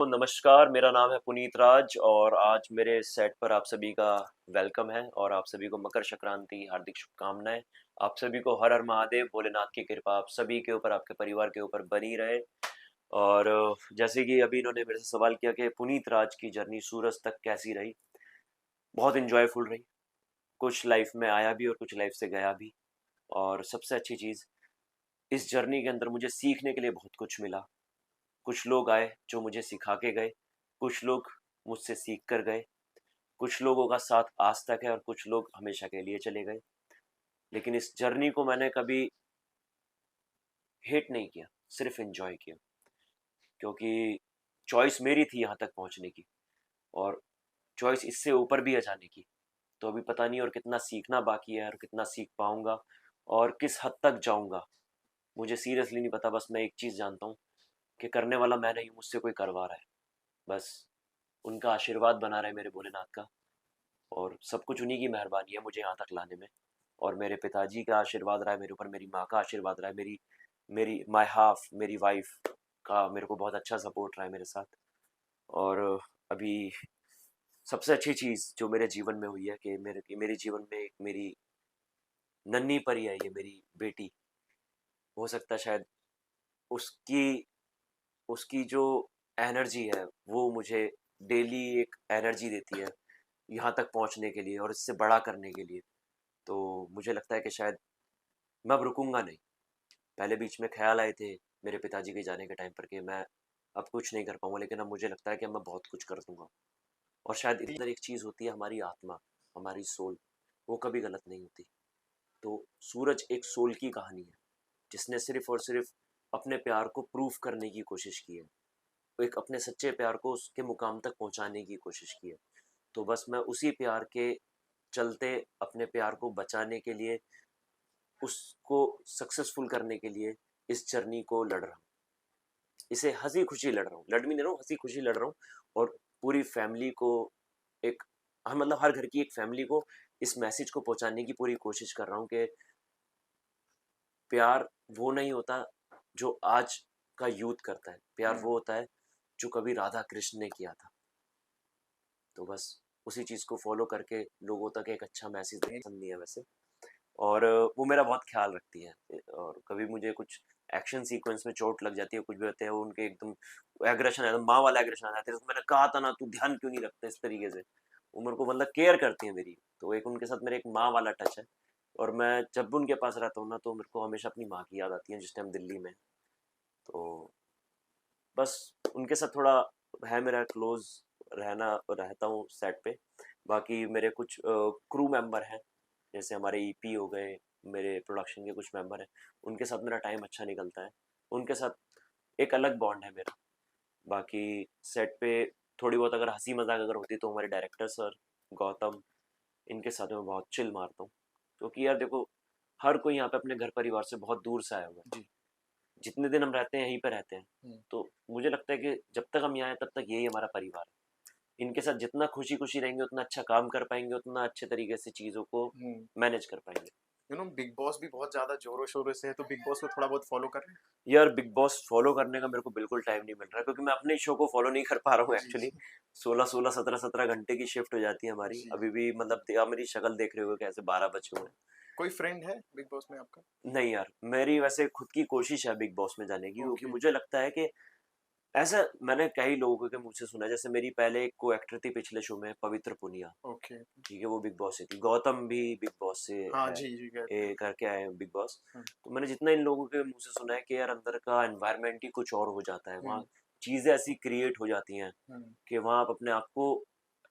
तो नमस्कार, मेरा नाम है पुनीत राज और आज मेरे सेट पर आप सभी का वेलकम है और आप सभी को मकर संक्रांति हार्दिक शुभकामनाएं। आप सभी को हर हर महादेव, भोलेनाथ की कृपा आप सभी के ऊपर, आपके परिवार के ऊपर बनी रहे। और जैसे कि अभी इन्होंने मेरे से सवाल किया कि पुनीत राज की जर्नी सूरज तक कैसी रही। बहुत इंजॉयफुल रही। कुछ लाइफ में आया भी और कुछ लाइफ से गया भी। और सबसे अच्छी चीज़, इस जर्नी के अंदर मुझे सीखने के लिए बहुत कुछ मिला। कुछ लोग आए जो मुझे सिखा के गए, कुछ लोग मुझसे सीख कर गए, कुछ लोगों का साथ आज तक है और कुछ लोग हमेशा के लिए चले गए। लेकिन इस जर्नी को मैंने कभी हेट नहीं किया, सिर्फ एंजॉय किया, क्योंकि चॉइस मेरी थी यहाँ तक पहुँचने की और चॉइस इससे ऊपर भी है जाने की। तो अभी पता नहीं और कितना सीखना बाकी है और कितना सीख पाऊंगा और किस हद तक जाऊंगा, मुझे सीरियसली नहीं पता। बस मैं एक चीज़ जानता हूँ कि करने वाला मैं नहीं, मुझसे कोई करवा रहा है। बस उनका आशीर्वाद बना रहे मेरे भोलेनाथ का, और सब कुछ उन्हीं की मेहरबानी है मुझे यहाँ तक लाने में। और मेरे पिताजी का आशीर्वाद रहा है मेरे ऊपर, मेरी माँ का आशीर्वाद रहा है, मेरी मेरी माय हाफ मेरी वाइफ का मेरे को बहुत अच्छा सपोर्ट रहा है मेरे साथ। और अभी सबसे अच्छी चीज़ जो मेरे जीवन में हुई है कि मेरे जीवन में एक मेरी नन्ही परी है, ये मेरी बेटी। हो सकता है शायद उसकी उसकी जो एनर्जी है वो मुझे डेली एक एनर्जी देती है यहाँ तक पहुँचने के लिए और इससे बड़ा करने के लिए। तो मुझे लगता है कि शायद मैं अब रुकूंगा नहीं। पहले बीच में ख्याल आए थे मेरे पिताजी के जाने के टाइम पर कि मैं अब कुछ नहीं कर पाऊंगा, लेकिन अब मुझे लगता है कि अब मैं बहुत कुछ कर दूंगा। और शायद इधर एक चीज़ होती है, हमारी आत्मा, हमारी सोल, वो कभी गलत नहीं होती। तो सूरज एक सोल की कहानी है जिसने सिर्फ और सिर्फ अपने प्यार को प्रूफ करने की कोशिश की है, वो एक अपने सच्चे प्यार को उसके मुकाम तक पहुंचाने की कोशिश की है। तो बस मैं उसी प्यार के चलते अपने प्यार को बचाने के लिए, उसको सक्सेसफुल करने के लिए इस जर्नी को लड़ रहा हूँ। इसे हंसी खुशी लड़ रहा हूँ, लड़ भी नहीं रहा हूँ, हंसी खुशी लड़ रहा हूँ। और पूरी फैमिली को एक, हाँ मतलब हर घर की एक फैमिली को इस मैसेज को पहुंचाने की पूरी कोशिश कर रहा हूँ कि प्यार वो नहीं होता जो आज का यूथ करता है, प्यार वो होता है जो कभी राधा कृष्ण ने किया था। तो बस उसी चीज़ को फॉलो करके लोगों तक एक अच्छा मैसेज पसंद नहीं है वैसे। और वो मेरा बहुत ख्याल रखती है। और कभी मुझे कुछ एक्शन सीक्वेंस में चोट लग जाती है, कुछ भी होते हैं, वो उनके एकदम एग्रेशन है, माँ वाला एग्रेशन आ जाता है, तो मैंने कहा था ना, तू ध्यान क्यों नहीं रखता इस तरीके से। वो मेरे को मतलब केयर करती है मेरी, तो एक उनके साथ मेरे एक माँ वाला टच है। और मैं जब भी उनके पास रहता हूँ ना, तो मेरे को हमेशा अपनी माँ की याद आती है जिस टाइम दिल्ली में। तो बस उनके साथ थोड़ा है मेरा क्लोज रहना, रहता हूँ सेट पे। बाकी मेरे कुछ क्रू मेंबर हैं, जैसे हमारे ईपी हो गए, मेरे प्रोडक्शन के कुछ मेंबर हैं, उनके साथ मेरा टाइम अच्छा निकलता है। उनके साथ एक अलग बॉन्ड है मेरा। बाकी सेट पे थोड़ी बहुत अगर हंसी मजाक अगर होती तो हमारे डायरेक्टर सर गौतम, इनके साथ मैं बहुत चिल मारता हूँ। क्योंकि यार देखो, हर कोई यहाँ पे अपने घर परिवार से बहुत दूर से आया हुआ है। जी। जितने दिन हम रहते हैं यहीं पे रहते हैं। हुँ, तो मुझे लगता है कि जब तक हम यहाँ हैं तब तक यही हमारा परिवार है। इनके साथ जितना खुशी खुशी रहेंगे उतना अच्छा काम कर पाएंगे, उतना अच्छे तरीके से चीज़ों को हुँ। मैनेज कर पाएंगे। बिग बॉस भी बहुत ज़्यादा ज़ोरों-शोरों से है, तो बिग बॉस को थोड़ा बहुत फ़ॉलो कर रहे हैं? यार बिग बॉस फॉलो करने का मेरे को बिल्कुल टाइम नहीं मिल रहा है, क्योंकि मैं अपने शो को फॉलो नहीं कर पा रहा हूँ जी, एक्चुअली। जी। 16-16, 17-17 घंटे की शिफ्ट हो जाती है हमारी जी। अभी भी। मतलब आप मेरी शक्ल देख रहे हो कैसे 12 बजे हुए हैं। कोई फ्रेंड है बिग बॉस में आपका? नहीं यार, मेरी वैसे खुद की कोशिश है बिग बॉस में जाने की, क्योंकि ओके, मुझे लगता है कि ऐसा मैंने कई लोगों के मुंह से सुना है। जैसे मेरी पहले एक को एक्टर थी पिछले शो में, पवित्र पुनिया, ओके। ठीक है, वो बिग बॉस से थी। गौतम भी बिग बॉस से हाँ, है, जी, जी, गए थे। करके आए हैं बिग बॉस। हुँ, तो मैंने जितना इन लोगों के मुंह से सुना है कि यार अंदर का एनवायरनमेंट ही कुछ और हो जाता है वहाँ। हुँ, चीजें ऐसी क्रिएट हो जाती हैं हुँ, कि वहाँ आप अपने आप को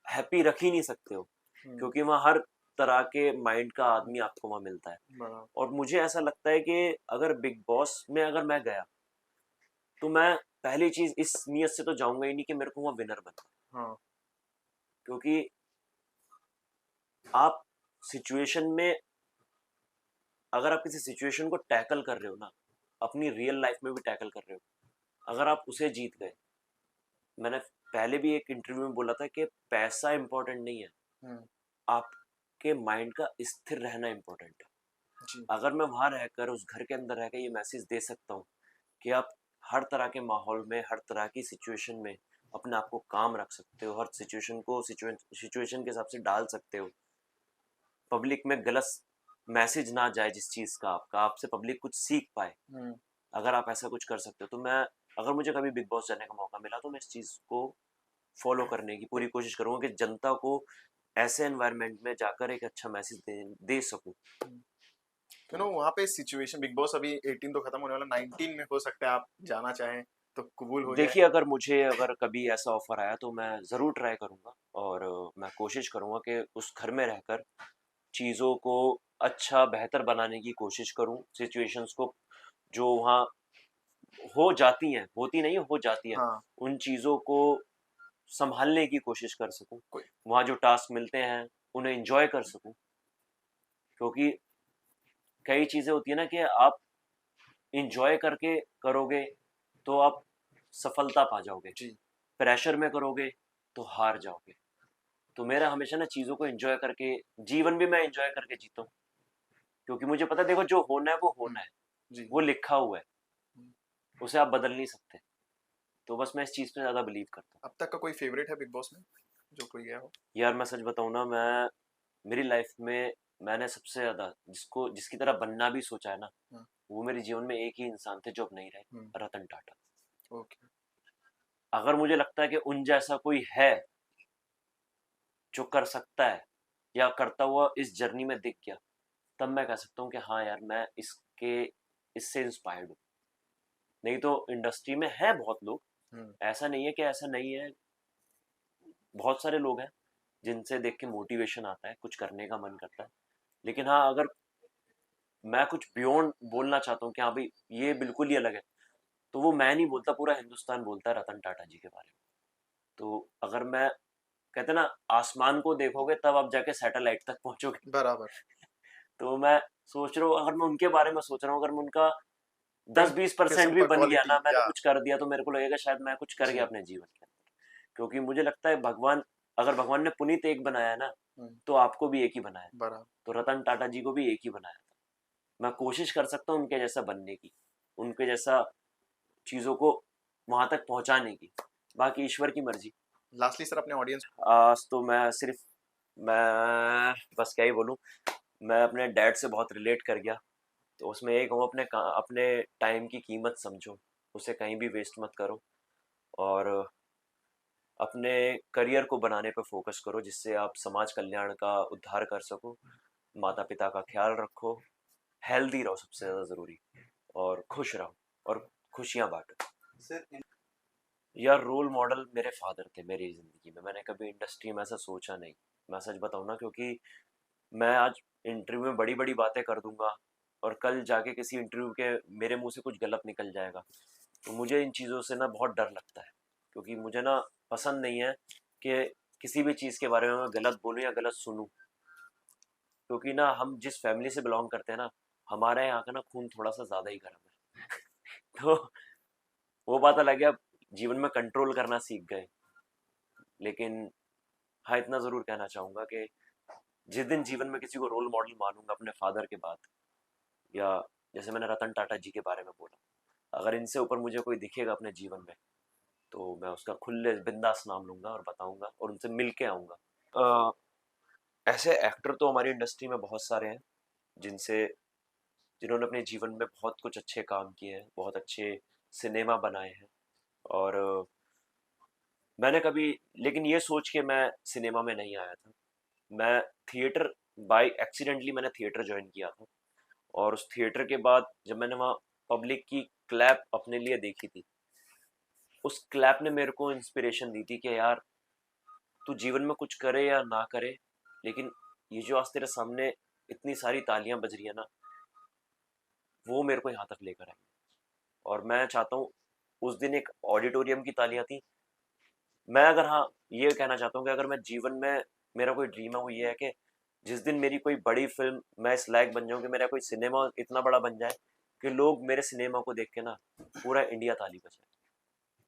हैप्पी रख ही नहीं सकते हो, हुँ, क्योंकि वहाँ हर तरह के माइंड का आदमी आपको वहाँ मिलता है। बड़ा और मुझे ऐसा लगता है कि अगर बिग बॉस में अगर मैं गया, तो मैं पहली चीज इस नियत से तो जाऊंगा ही नहीं कि मेरे को वहाँ विनर बनना। हाँ, क्योंकि आप सिचुएशन में, अगर आप किसी सिचुएशन को टैकल कर रहे हो ना, अपनी रियल लाइफ में भी टैकल कर रहे हो, अगर आप उसे जीत गए, मैंने पहले भी एक इंटरव्यू में बोला था कि पैसा इंपॉर्टेंट नहीं है, हुँ, आपके माइंड का स्थिर रहना इंपॉर्टेंट है। जी, अगर मैं वहां रहकर उस घर के अंदर रहकर ये मैसेज दे सकता हूँ कि आप हर तरह के माहौल में, हर तरह की सिचुएशन में अपने आप को काम रख सकते हो, हर सिचुएशन को सिचुएशन के हिसाब से डाल सकते हो, पब्लिक में गलत मैसेज ना जाए जिस चीज़ का आपका, आपसे पब्लिक कुछ सीख पाए। हम्म। अगर आप ऐसा कुछ कर सकते हो तो मैं, अगर मुझे कभी बिग बॉस जाने का मौका मिला तो मैं इस चीज़ को फॉलो करने की पूरी कोशिश करूंगा कि जनता को ऐसे एनवायरनमेंट में जाकर एक अच्छा मैसेज दे सकूं। तो वहाँ पे सिचुएशन बिग बॉस अभी 18 तो खत्म होने वाला, 19 में हो सकता है आप जाना चाहें तो कबूल हो जाए। देखिए, अगर कभी ऐसा ऑफर आया तो मैं ज़रूर ट्राई करूंगा, और मैं कोशिश करूंगा कि उस घर में रहकर चीज़ों को अच्छा बेहतर बनाने की कोशिश करूं, सिचुएशंस को जो वहाँ हो जाती हैं, होती नहीं हो जाती है, हाँ। उन चीज़ों को संभालने की कोशिश कर सकूं, कोई। वहाँ जो टास्क मिलते हैं उन्हें एंजॉय कर सकूं। क्योंकि कई चीज़ें होती है ना कि आप एंजॉय करके करोगे तो आप सफलता पा जाओगे, जी। प्रेशर में करोगे तो हार जाओगे। तो मेरा हमेशा ना चीज़ों को एंजॉय करके, जीवन भी मैं एंजॉय करके जीता हूँ, क्योंकि मुझे पता है देखो जो होना है वो हम्म। होना है, जी। वो लिखा हुआ है, हम्म। उसे आप बदल नहीं सकते। तो बस मैं इस चीज़ पे ज़्यादा बिलीव करता अब तक का कोई फेवरेट है बिग बॉस में जो कोई गया हो? हूँ। यार मैं सच बताऊँ ना, मैं मेरी लाइफ में मैंने सबसे ज़्यादा जिसकी तरह बनना भी सोचा है ना, हाँ। वो मेरे जीवन में एक ही इंसान थे जो अब नहीं रहे, हम्म। रतन टाटा। ओके। अगर मुझे लगता है कि उन जैसा कोई है जो कर सकता है या करता हुआ इस जर्नी में दिख गया, तब मैं कह सकता हूँ कि हाँ यार, मैं इससे इंस्पायर्ड हूँ। नहीं तो इंडस्ट्री में है बहुत लोग, हम्म। ऐसा नहीं है कि ऐसा नहीं है, बहुत सारे लोग हैं जिनसे देख के मोटिवेशन आता है, कुछ करने का मन करता है। लेकिन हाँ, अगर मैं कुछ बियॉन्ड बोलना चाहता हूँ कि हाँ भाई ये बिल्कुल ही अलग है, तो वो मैं नहीं बोलता, पूरा हिंदुस्तान बोलता है रतन टाटा जी के बारे में। तो अगर मैं, कहते हैं ना, आसमान को देखोगे तब आप जाके सैटेलाइट तक पहुंचोगे। बराबर। तो मैं सोच रहा हूँ, अगर मैं उनके बारे में सोच रहा हूँ, अगर मैं उनका कहीं 10-20% किस्म भी का बन गया क्वालिटी ना, मैंने या। कुछ कर दिया, तो मेरे को लगेगा शायद मैं कुछ कर गया जी। अपने जीवन के अंदर। क्योंकि मुझे लगता है भगवान, अगर भगवान ने पुनीत एक बनाया है ना, हम्म। तो आपको भी एक ही बनाया है। बराबर। तो रतन टाटा जी को भी एक ही बनाया था। मैं कोशिश कर सकता हूँ उनके जैसा बनने की, उनके जैसा चीज़ों को वहां तक पहुंचाने की, बाकी ईश्वर की मर्जी। लास्टली सर अपने ऑडियंस। आज तो मैं बस क्या ही बोलूँ, मैं अपने डैड से बहुत रिलेट कर गया। तो उसमें एक कहूँ, अपने टाइम की कीमत समझो, उसे कहीं भी वेस्ट मत करो, और अपने करियर को बनाने पर फोकस करो जिससे आप समाज कल्याण का उद्धार कर सको, माता पिता का ख्याल रखो, हेल्दी रहो सबसे ज़्यादा ज़रूरी, और खुश रहो, और खुशियाँ बांटो। यार रोल मॉडल मेरे फादर थे मेरी ज़िंदगी में, मैंने कभी इंडस्ट्री में ऐसा सोचा नहीं, मैं सच बताऊँ ना, क्योंकि मैं आज इंटरव्यू में बड़ी बड़ी बातें कर दूंगा, और कल जाके किसी इंटरव्यू के मेरे मुंह से कुछ गलत निकल जाएगा, तो मुझे इन चीज़ों से ना बहुत डर लगता है। क्योंकि मुझे ना पसंद नहीं है कि किसी भी चीज़ के बारे में मैं गलत बोलूँ या गलत सुनूं। क्योंकि ना हम जिस फैमिली से बिलोंग करते हैं ना, हमारे यहाँ का ना खून थोड़ा सा ज़्यादा ही गर्म है। तो वो बात अलग है, अब जीवन में कंट्रोल करना सीख गए। लेकिन हाँ, इतना ज़रूर कहना चाहूँगा कि जिस दिन जीवन में किसी को रोल मॉडल मानूंगा अपने फादर के बाद, या जैसे मैंने रतन टाटा जी के बारे में बोला, अगर इनसे ऊपर मुझे कोई दिखेगा अपने जीवन में, तो मैं उसका खुले बिंदास नाम लूंगा और बताऊंगा और उनसे मिल के आऊंगा। अ, ऐसे एक्टर तो हमारी इंडस्ट्री में बहुत सारे हैं जिनसे जिन्होंने अपने जीवन में बहुत कुछ अच्छे काम किए हैं, बहुत अच्छे सिनेमा बनाए हैं। और मैंने कभी, लेकिन ये सोच के मैं सिनेमा में नहीं आया था, मैं थिएटर, बाय एक्सीडेंटली मैंने थिएटर ज्वाइन किया था। और उस थिएटर के बाद जब मैंने वहाँ पब्लिक की क्लैप अपने लिए देखी थी, उस क्लैप ने मेरे को इंस्पिरेशन दी थी कि यार तू जीवन में कुछ करे या ना करे, लेकिन ये जो आज तेरे सामने इतनी सारी तालियां बज रही है ना, वो मेरे को यहाँ तक लेकर आई। और मैं चाहता हूँ, उस दिन एक ऑडिटोरियम की तालियां थी। मैं अगर, हाँ, ये कहना चाहता हूँ कि अगर मैं जीवन में, मेरा कोई ड्रीम है वो ये है कि जिस दिन मेरी कोई बड़ी फिल्म, मैं इस लायक बन जाऊँ कि मेरा कोई सिनेमा इतना बड़ा बन जाए कि लोग मेरे सिनेमा को देख के ना पूरा इंडिया ताली बजाए।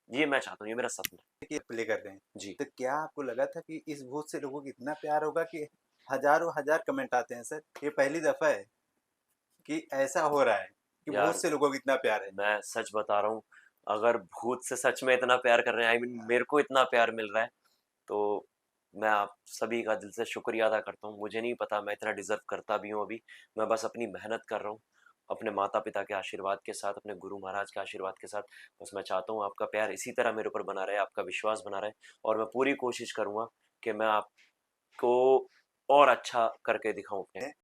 ये मैं चाहता हूँ, ये मेरा सपना कि प्ले कर रहे हैं, है जी। तो क्या आपको लगा था कि इस भूत से लोगों को इतना प्यार होगा कि हजारों हजार कमेंट आते हैं सर? ये पहली दफा है कि ऐसा हो रहा है कि भूत यार से लोगों को इतना प्यार है। मैं सच बता रहा हूँ, अगर भूत से सच में इतना प्यार कर रहे हैं, आई मीन मेरे को इतना प्यार मिल रहा है, तो मैं आप सभी का दिल से शुक्रिया अदा करता हूँ। मुझे नहीं पता मैं इतना डिज़र्व करता भी हूँ अभी, मैं बस अपनी मेहनत कर रहा हूँ, अपने माता-पिता के आशीर्वाद के साथ, अपने गुरु महाराज के आशीर्वाद के साथ। बस मैं चाहता हूँ आपका प्यार इसी तरह मेरे ऊपर बना रहे, आपका विश्वास बना रहे, और मैं पूरी कोशिश करूँगा कि मैं आपको और अच्छा करके दिखाऊँ अपने